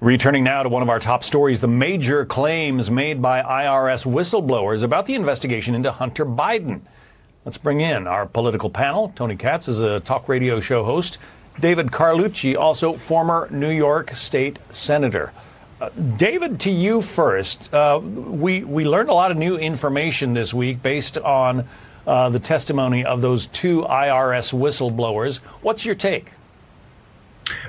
Returning now to one of our top stories, the major claims made by IRS whistleblowers about the investigation into Hunter Biden. Let's bring in our political panel. Tony Katz is a talk radio show host. David Carlucci, also former New York State Senator. David, to you first. We learned a lot of new information this week based on the testimony of those two IRS whistleblowers. What's your take?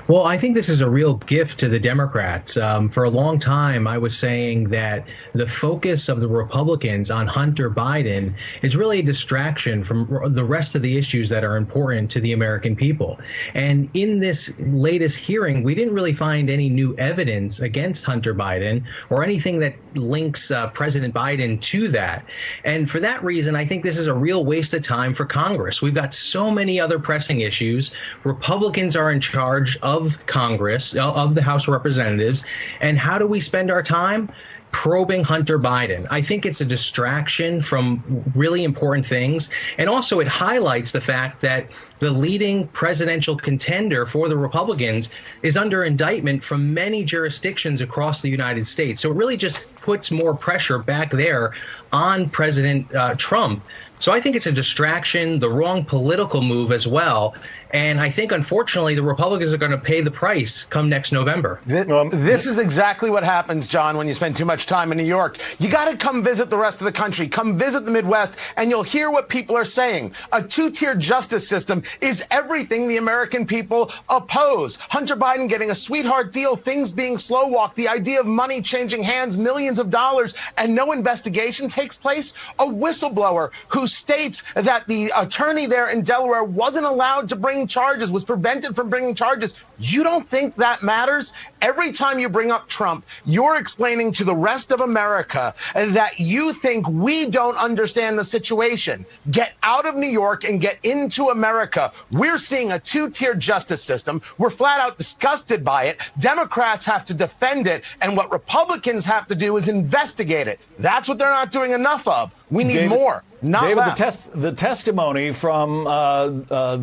Well, I think this is a real gift to the Democrats. For a long time, I was saying that the focus of the Republicans on Hunter Biden is really a distraction from the rest of the issues that are important to the American people. And in this latest hearing, we didn't really find any new evidence against Hunter Biden or anything that links President Biden to that. And for that reason, I think this is a real waste of time for Congress. We've got so many other pressing issues. Republicans are in charge of Congress, of the House of Representatives. And how do we spend our time? Probing Hunter Biden. I think it's a distraction from really important things. And also it highlights the fact that the leading presidential contender for the Republicans is under indictment from many jurisdictions across the United States. So it really just puts more pressure back there on President Trump. So I think it's a distraction, the wrong political move as well. And I think, unfortunately, the Republicans are going to pay the price come next November. This is exactly what happens, John, when you spend too much time in New York. You got to come visit the rest of the country. Come visit the Midwest, and you'll hear what people are saying. A two-tiered justice system is everything the American people oppose. Hunter Biden getting a sweetheart deal, things being slow-walked, the idea of money changing hands, millions of dollars, and no investigation takes place. A whistleblower who states that the attorney there in Delaware wasn't allowed to bring charges, was prevented from bringing charges. You don't think that matters? Every time you bring up Trump, you're explaining to the rest of America that you think we don't understand the situation. Get out of New York and get into America. We're seeing a two-tiered justice system. We're flat out disgusted by it. Democrats have to defend it, and what Republicans have to do is investigate it. That's what they're not doing enough of. We need more. Not less. The testimony from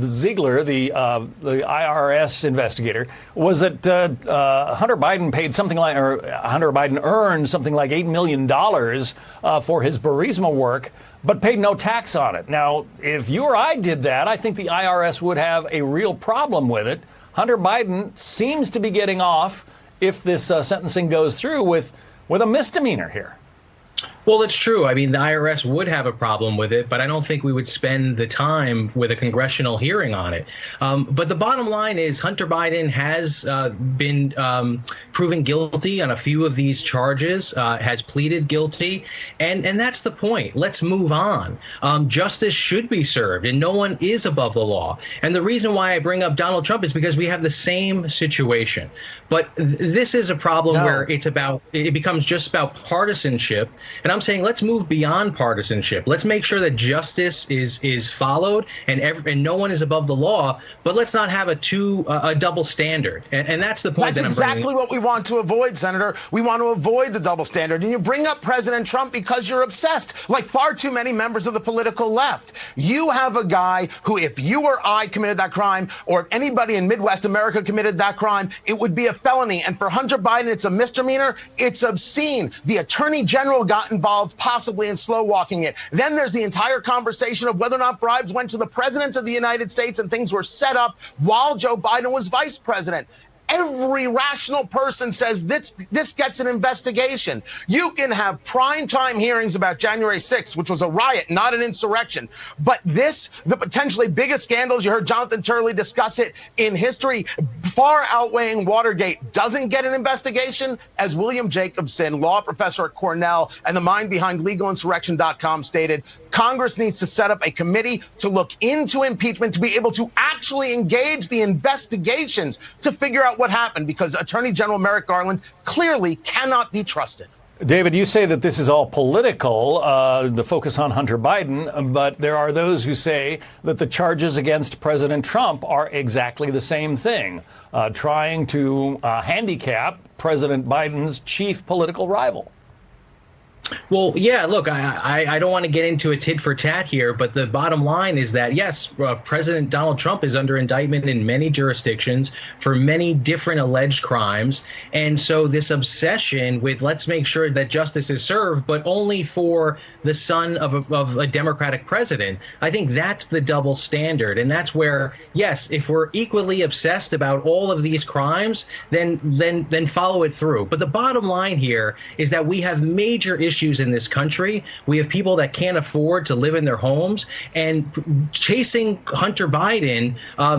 Ziegler, the IRS investigator, was that Hunter Biden paid something like, or Hunter Biden earned something like $8 million for his Burisma work, but paid no tax on it. Now, if you or I did that, I think the IRS would have a real problem with it. Hunter Biden seems to be getting off, if this sentencing goes through, with a misdemeanor here. Well, it's true. I mean, the IRS would have a problem with it, but I don't think we would spend the time with a congressional hearing on it. But the bottom line is Hunter Biden has been proven guilty on a few of these charges, has pleaded guilty. And that's the point. Let's move on. Justice should be served, and no one is above the law. And the reason why I bring up Donald Trump is because we have the same situation. But this is a problem where it becomes just about partisanship. And I'm saying let's move beyond partisanship. Let's make sure that justice is followed and no one is above the law. But let's not have a double standard. And that's the point. That's exactly what we want to avoid, Senator. We want to avoid the double standard. And you bring up President Trump because you're obsessed, like far too many members of the political left. You have a guy who, if you or I committed that crime, or if anybody in Midwest America committed that crime, it would be a felony. And for Hunter Biden, it's a misdemeanor. It's obscene. The attorney general got involved, possibly in slow walking it. Then there's the entire conversation of whether or not bribes went to the president of the United States, and things were set up while Joe Biden was vice president. Every rational person says this gets an investigation. You can have primetime hearings about January 6th, which was a riot, not an insurrection. But the potentially biggest scandals, you heard Jonathan Turley discuss it in history, far outweighing Watergate, doesn't get an investigation. As William Jacobson, law professor at Cornell and the mind behind legalinsurrection.com stated, Congress needs to set up a committee to look into impeachment, to be able to actually engage the investigations to figure out what happened, because Attorney General Merrick Garland clearly cannot be trusted. David, you say that this is all political, the focus on Hunter Biden, but there are those who say that the charges against President Trump are exactly the same thing, trying to handicap President Biden's chief political rival. Well, yeah, look, I don't want to get into a tit for tat here, but the bottom line is that, yes, President Donald Trump is under indictment in many jurisdictions for many different alleged crimes. And so this obsession with let's make sure that justice is served, but only for the son of a Democratic president, I think that's the double standard. And that's where, yes, if we're equally obsessed about all of these crimes, then follow it through. But the bottom line here is that we have major issues in this country. We have people that can't afford to live in their homes, and chasing Hunter Biden,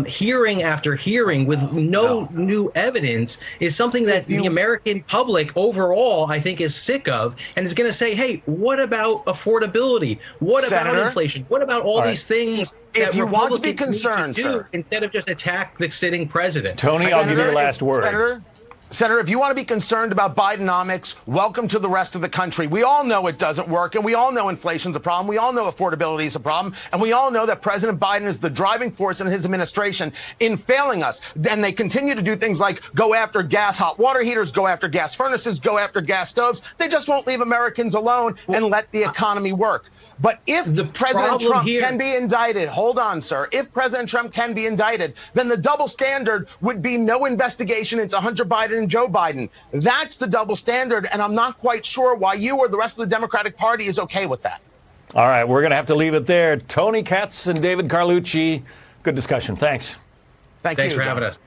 hearing after hearing with no new evidence, is something that the American public overall, I think, is sick of, and is going to say, hey, what about affordability? What about inflation? What about all these things that you want to be Republicans concerned, need to do sir, instead of just attack the sitting president? Tony, I'll give you the last word. Senator, if you want to be concerned about Bidenomics, welcome to the rest of the country. We all know it doesn't work, and we all know inflation's a problem. We all know affordability is a problem, and we all know that President Biden is the driving force in his administration in failing us. And they continue to do things like go after gas hot water heaters, go after gas furnaces, go after gas stoves. They just won't leave Americans alone and let the economy work. But if President Trump can be indicted, hold on, sir, if President Trump can be indicted, then the double standard would be no investigation into Hunter Biden and Joe Biden. That's the double standard, and I'm not quite sure why you or the rest of the Democratic Party is okay with that. All right, we're going to have to leave it there. Tony Katz and David Carlucci, good discussion. Thanks. Thanks for having us.